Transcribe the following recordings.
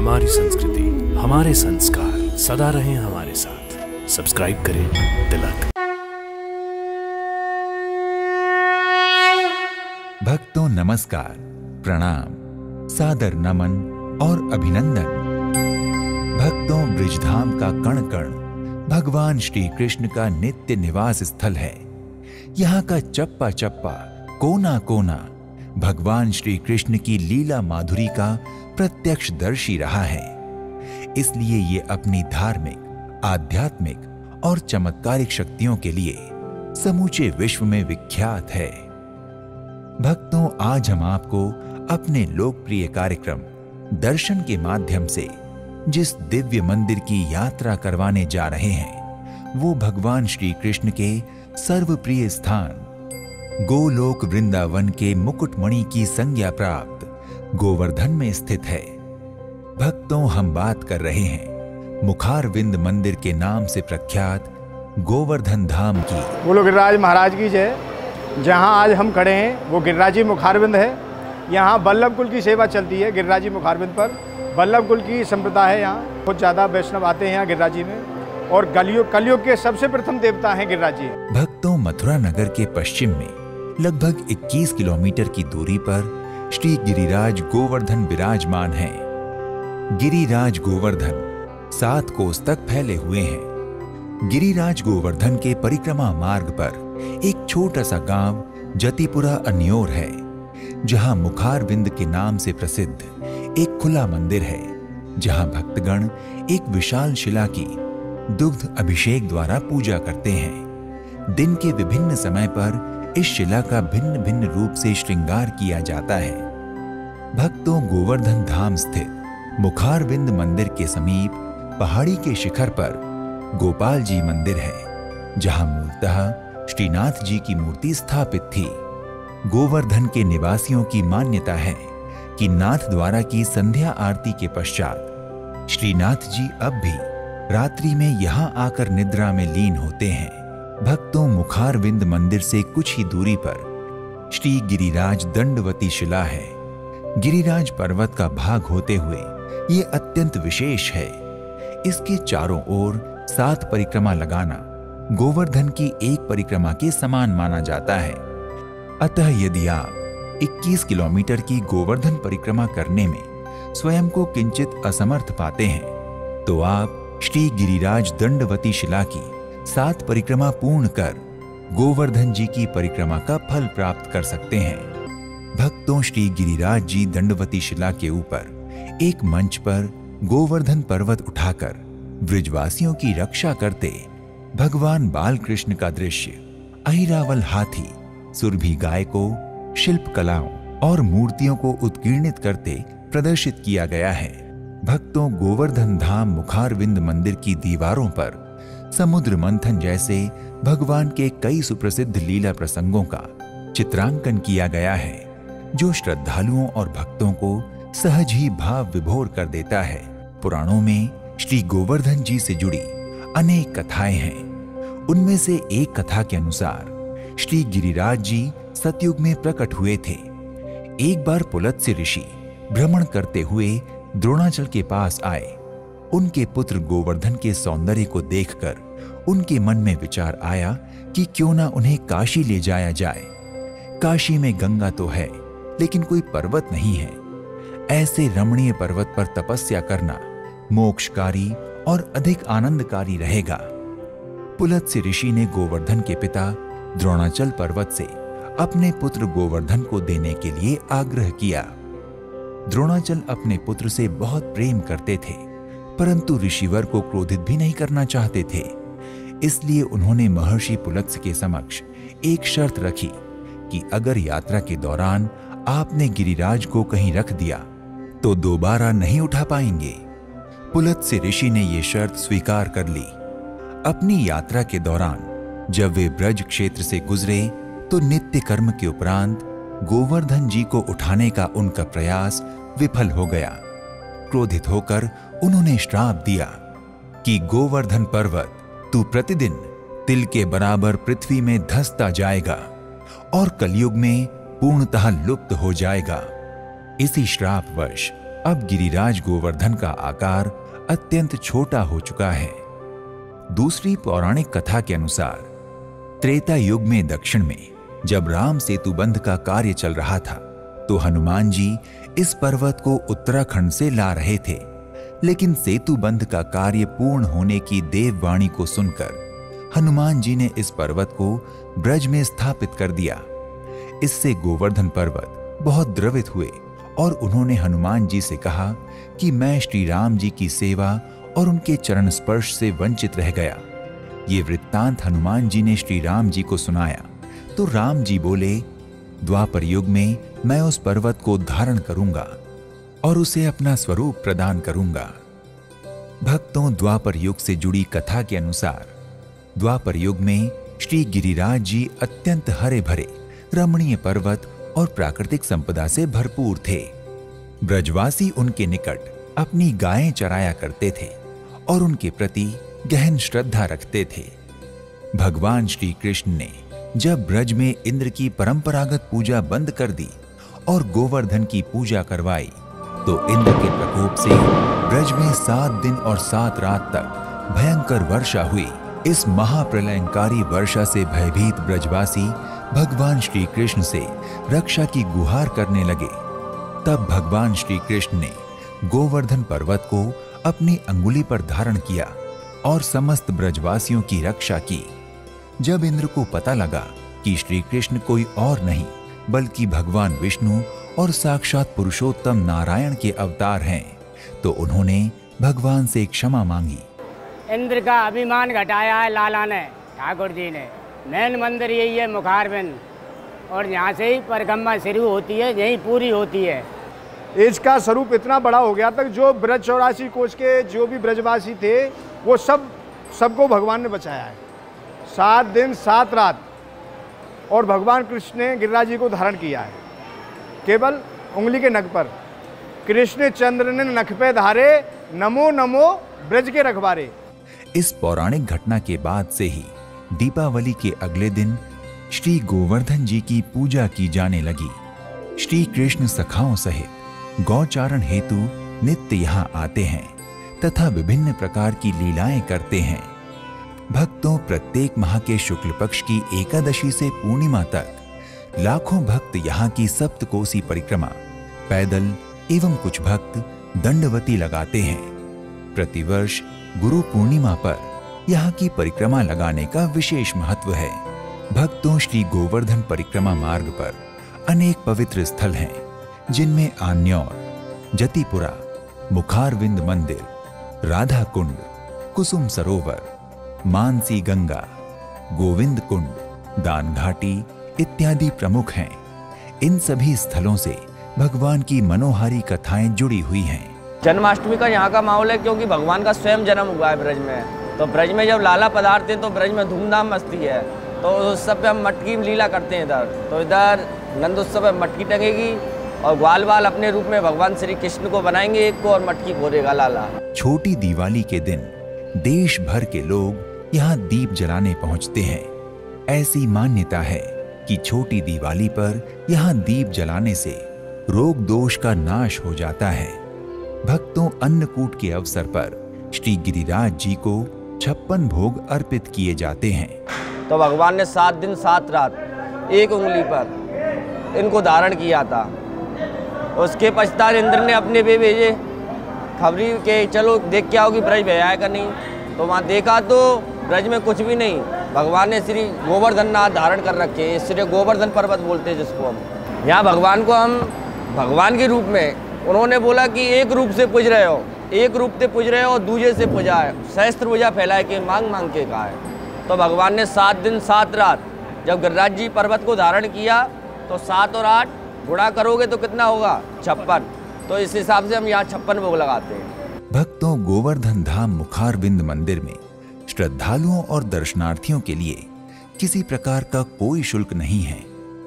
हमारी संस्कृति, हमारे संस्कार सदा रहें हमारे साथ। सब्सक्राइब करें तिलक। भक्तों नमस्कार, प्रणाम, सादर नमन और अभिनंदन। भक्तों, ब्रिजधाम का कण कण भगवान श्री कृष्ण का नित्य निवास स्थल है। यहाँ का चप्पा चप्पा, कोना कोना भगवान श्री कृष्ण की लीला माधुरी का प्रत्यक्षदर्शी रहा है। इसलिए ये अपनी धार्मिक, आध्यात्मिक और चमत्कारिक शक्तियों के लिए समूचे विश्व में विख्यात है। भक्तों, आज हम आपको अपने लोकप्रिय कार्यक्रम दर्शन के माध्यम से जिस दिव्य मंदिर की यात्रा करवाने जा रहे हैं, वो भगवान श्री कृष्ण के सर्वप्रिय स्थान गोलोक वृंदावन के मुकुटमणि की संज्ञा प्राप्त गोवर्धन में स्थित है। भक्तों, हम बात कर रहे हैं मुखारविंद मंदिर के नाम से प्रख्यात गोवर्धन धाम की। बोलो गिरिराज महाराज की जय। जहाँ आज हम खड़े हैं वो गिरिराजी मुखारविंद है। यहाँ वल्लभ कुल की सेवा चलती है। गिरिराजी मुखारविंद पर वल्लभ कुल की संप्रदाय है। यहाँ बहुत ज़्यादा वैष्णव आते हैं यहाँ गिरिराजी में, और कलयुग के सबसे प्रथम देवता हैं गिरिराजी। भक्तों, मथुरा नगर के पश्चिम में लगभग 21 किलोमीटर की दूरी पर श्री गिरिराज गोवर्धन विराजमान हैं। गिरिराज गोवर्धन 7 कोस तक फैले हुए हैं। गिरिराज गोवर्धन के परिक्रमा मार्ग पर एक छोटा सा गांव जतिपुरा अन्योर है, जहां मुखारविंद के नाम से प्रसिद्ध एक खुला मंदिर है, जहां भक्तगण एक विशाल शिला की दुग्ध अभिषेक द्वारा पूजा करते हैं। दिन के विभिन्न समय पर इस शिला का भिन्न भिन्न रूप से श्रृंगार किया जाता है। भक्तों, गोवर्धन धाम स्थित मुखारविंद मंदिर के समीप पहाड़ी के शिखर पर गोपाल जी मंदिर है, जहां मूलतः श्रीनाथ जी की मूर्ति स्थापित थी। गोवर्धन के निवासियों की मान्यता है कि नाथ द्वारा की संध्या आरती के पश्चात श्रीनाथ जी अब भी रात्रि में यहां आकर निद्रा में लीन होते हैं। भक्तों, मुखारविंद मंदिर से कुछ ही दूरी पर श्री गिरिराज दंडवती शिला है। गिरिराज पर्वत का भाग होते हुए ये अत्यंत विशेष है। इसके चारों ओर 7 परिक्रमा लगाना गोवर्धन की एक परिक्रमा के समान माना जाता है। अतः यदि आप 21 किलोमीटर की गोवर्धन परिक्रमा करने में स्वयं को किंचित असमर्थ पाते हैं, तो आप श्री गिरिराज दंडवती शिला की 7 परिक्रमा पूर्ण कर गोवर्धन जी की परिक्रमा का फल प्राप्त कर सकते हैं। भक्तों, श्री गिरिराज जी दंडवती शिला के ऊपर एक मंच पर गोवर्धन पर्वत उठाकर ब्रिजवासियों की रक्षा करते भगवान बालकृष्ण का दृश्य अहिरावल हाथी, सुरभि गाय को शिल्प कलाओं और मूर्तियों को उत्कीर्णित करते प्रदर्शित किया गया है। भक्तों, गोवर्धन धाम मुखारविंद मंदिर की दीवारों पर समुद्र मंथन जैसे भगवान के कई सुप्रसिद्ध लीला प्रसंगों का चित्रांकन किया गया है, जो श्रद्धालुओं और भक्तों को सहज ही भाव विभोर कर देता है। पुराणों में श्री गोवर्धन जी से जुड़ी अनेक कथाएं हैं। उनमें से एक कथा के अनुसार श्री गिरिराज जी सतयुग में प्रकट हुए थे। एक बार पुलत्स्य ऋषि भ्रमण करते हुए द्रोणाचल के पास आए। उनके पुत्र गोवर्धन के सौंदर्य को देखकर उनके मन में विचार आया कि क्यों ना उन्हें काशी ले जाया जाए। काशी में गंगा तो है, लेकिन कोई पर्वत नहीं है। ऐसे रमणीय पर्वत पर तपस्या करना मोक्षकारी और अधिक आनंदकारी रहेगा। पुलत्स्य ऋषि ने गोवर्धन के पिता द्रोणाचल पर्वत से अपने पुत्र गोवर्धन को देने के लिए आग्रह किया। द्रोणाचल अपने पुत्र से बहुत प्रेम करते थे, परंतु ऋषिवर को क्रोधित भी नहीं करना चाहते थे। इसलिए उन्होंने महर्षि पुलत्स्य के समक्ष एक शर्त रखी कि अगर यात्रा के दौरान आपने गिरिराज को कहीं रख दिया तो दोबारा नहीं उठा पाएंगे। पुलत्स्य ऋषि ने यह शर्त स्वीकार कर ली। अपनी यात्रा के दौरान जब वे ब्रज क्षेत्र से गुजरे तो नित्य कर्म के उपरांत गोवर्धन जी को उठाने का उनका प्रयास विफल हो गया। क्रोधित होकर उन्होंने श्राप दिया कि गोवर्धन पर्वत तू प्रतिदिन तिल के बराबर पृथ्वी में धंसता जाएगा और कलयुग में पूर्णतः लुप्त हो जाएगा। इसी श्रापवश अब गिरिराज गोवर्धन का आकार अत्यंत छोटा हो चुका है। दूसरी पौराणिक कथा के अनुसार त्रेता युग में दक्षिण में जब राम सेतु बंध का कार्य चल रहा था तो हनुमान जी इस पर्वत को उत्तराखंड से ला रहे थे, लेकिन सेतु बंध का कार्य पूर्ण होने की देववाणी को सुनकर हनुमान जी ने इस पर्वत को ब्रज में स्थापित कर दिया। इससे गोवर्धन पर्वत बहुत द्रवित हुए और उन्होंने हनुमान जी से कहा कि मैं श्री राम जी की सेवा और उनके चरण स्पर्श से वंचित रह गया। ये वृत्तांत हनुमान जी ने श्री राम जी को सुनाया तो राम जी बोले, द्वापर युग में मैं उस पर्वत को धारण करूंगा और उसे अपना स्वरूप प्रदान करूंगा। भक्तों, द्वापर युग से जुड़ी कथा के अनुसार द्वापर युग में श्री गिरिराज जी अत्यंत हरे भरे रमणीय पर्वत और प्राकृतिक संपदा से भरपूर थे। ब्रजवासी उनके निकट अपनी गायें चराया करते थे और उनके प्रति गहन श्रद्धा रखते थे। भगवान श्री कृष्ण ने जब ब्रज में इंद्र की परंपरागत पूजा बंद कर दी और गोवर्धन की पूजा करवाई तो इंद्र के प्रकोप से ब्रज में 7 दिन और 7 रात तक भयंकर वर्षा हुई। इस महाप्रलयंकारी वर्षा से भयभीत ब्रजवासी भगवान श्री कृष्ण से रक्षा की गुहार करने लगे। तब भगवान श्री कृष्ण ने गोवर्धन पर्वत को अपनी अंगुली पर धारण किया और समस्त ब्रजवासियों की रक्षा की। जब इंद्र को पता लगा कि श्री कृष्ण कोई और नहीं बल्कि भगवान विष्णु और साक्षात पुरुषोत्तम नारायण के अवतार हैं, तो उन्होंने भगवान से क्षमा मांगी। इंद्र का अभिमान घटाया है लाला ने, ठाकुर जी ने। मेन मंदिर यही है मुखारबिंद, और यहाँ से ही परिक्रमा शुरू होती है, यही पूरी होती है। इसका स्वरूप इतना बड़ा हो गया तक जो ब्रज 84 कोष के जो भी ब्रजवासी थे वो सबको भगवान ने बचाया है। 7 दिन 7 रात और भगवान कृष्ण ने गिरिराज जी को धारण किया है केवल उंगली के नख पर। कृष्ण चंद्र ने नख पे धारे, नमो नमो ब्रज के रखवारे। इस पौराणिक घटना के बाद से ही दीपावली के अगले दिन श्री गोवर्धन जी की पूजा की जाने लगी। श्री कृष्ण सखाओं सहित गौचारण हेतु नित्य यहाँ आते हैं तथा विभिन्न प्रकार की लीलाएं करते हैं। भक्तों, प्रत्येक माह के शुक्ल पक्ष की एकादशी से पूर्णिमा तक लाखों भक्त यहाँ की सप्तकोसी परिक्रमा पैदल एवं कुछ भक्त दंडवती लगाते हैं। प्रतिवर्ष गुरु पूर्णिमा पर यहाँ की परिक्रमा लगाने का विशेष महत्व है। भक्तों, श्री गोवर्धन परिक्रमा मार्ग पर अनेक पवित्र स्थल हैं, जिनमें आन्यौर, जतिपुरा, मुखारविंद मंदिर, राधा कुंड, कुसुम सरोवर, मानसी गंगा, गोविंद कुंड, दान घाटी इत्यादि प्रमुख हैं। इन सभी स्थलों से भगवान की मनोहारी कथाएं जुड़ी हुई हैं। जन्माष्टमी का यहाँ का माहौल है क्योंकि भगवान का स्वयं जन्म हुआ है ब्रज में। तो ब्रज में जब लाला पधारते तो ब्रज में धूमधाम मस्ती है। तो उस सब पे हम मटकी में लीला करते हैं इधर। तो इधर नंद उत्सव में मटकी टंगेगी और ग्वाल बाल अपने रूप में भगवान श्री कृष्ण को बनाएंगे एक को और मटकी फोड़ेगा लाला। छोटी दिवाली के दिन देश भर के लोग यहाँ दीप जलाने पहुँचते हैं। ऐसी मान्यता है कि छोटी दिवाली पर यहाँ दीप जलाने से रोग दोष का नाश हो जाता है। भक्तों, अन्नकूट के अवसर पर श्री गिरिराज जी को 56 भोग अर्पित किए जाते हैं। तो भगवान ने 7 दिन 7 रात एक उंगली पर इनको धारण किया था। उसके पश्चात इंद्र ने अपने पे भेजे खबरी के चलो देख के आओ कि ब्रज भैया का नहीं। तो वहाँ देखा तो ब्रज में कुछ भी नहीं। भगवान ने श्री गोवर्धन नाथ धारण कर रखे हैं, इसलिए गोवर्धन पर्वत बोलते हैं जिसको हम। यहाँ भगवान को हम भगवान के रूप में उन्होंने बोला कि एक रूप से पूज रहे हो, एक रूप से पूज रहे हो और दूजे से पूजा है, सहस्त्र भुजा फैलाए के मांग मांग के कहा है। तो भगवान ने 7 दिन 7 रात जब गिरिराज जी पर्वत को धारण किया तो 7 और 8 गुणा करोगे तो कितना होगा? 56। तो इस हिसाब से हम यहाँ 56 भोग लगाते हैं। भक्तों, गोवर्धन धाम मुखारविंद मंदिर में श्रद्धालुओं और दर्शनार्थियों के लिए किसी प्रकार का कोई शुल्क नहीं है।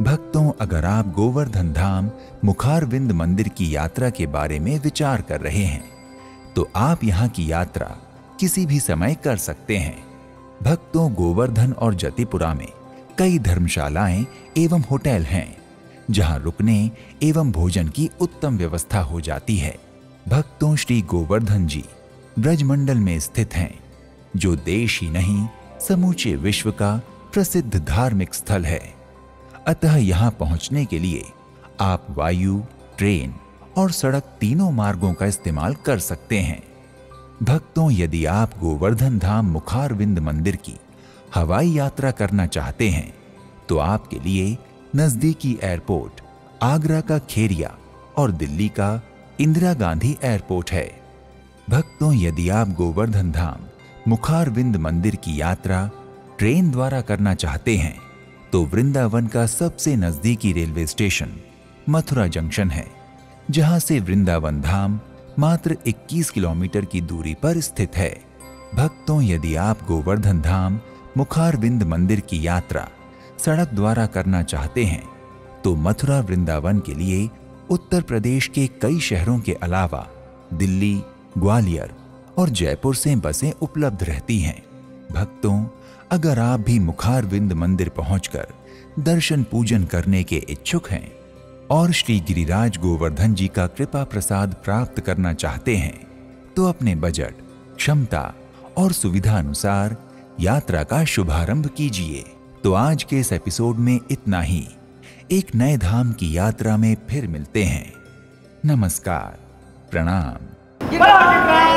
भक्तों, अगर आप गोवर्धन धाम मुखारविंद मंदिर की यात्रा के बारे में विचार कर रहे हैं तो आप यहाँ की यात्रा किसी भी समय कर सकते हैं। भक्तों, गोवर्धन और जतिपुरा में कई धर्मशालाएं एवं होटल हैं जहां रुकने एवं भोजन की उत्तम व्यवस्था हो जाती है। भक्तों, श्री गोवर्धन जी ब्रजमंडल में स्थित हैं, जो देश ही नहीं समूचे विश्व का प्रसिद्ध धार्मिक स्थल है। अतः यहाँ पहुँचने के लिए आप वायु, ट्रेन और सड़क तीनों मार्गों का इस्तेमाल कर सकते हैं। भक्तों, यदि आप गोवर्धन धाम मुखारविंद मंदिर की हवाई यात्रा करना चाहते हैं तो आपके लिए नजदीकी एयरपोर्ट आगरा का खेरिया और दिल्ली का इंदिरा गांधी एयरपोर्ट है। भक्तों, यदि आप गोवर्धन धाम मुखारविंद मंदिर की यात्रा ट्रेन द्वारा करना चाहते हैं तो वृंदावन का सबसे नजदीकी रेलवे स्टेशन मथुरा जंक्शन है, जहां से वृंदावन धाम मात्र 21 किलोमीटर की दूरी पर स्थित है। भक्तों, यदि आप गोवर्धन धाम मुखारविंद मंदिर की यात्रा सड़क द्वारा करना चाहते हैं तो मथुरा वृंदावन के लिए उत्तर प्रदेश के कई शहरों के अलावा दिल्ली, ग्वालियर और जयपुर से बसें उपलब्ध रहती हैं। भक्तों, अगर आप भी मुखारविंद मंदिर पहुंचकर दर्शन पूजन करने के इच्छुक हैं और श्री गिरिराज गोवर्धन जी का कृपा प्रसाद प्राप्त करना चाहते हैं तो अपने बजट, क्षमता और सुविधा अनुसार यात्रा का शुभारंभ कीजिए। तो आज के इस एपिसोड में इतना ही। एक नए धाम की यात्रा में फिर मिलते हैं। नमस्कार, प्रणाम।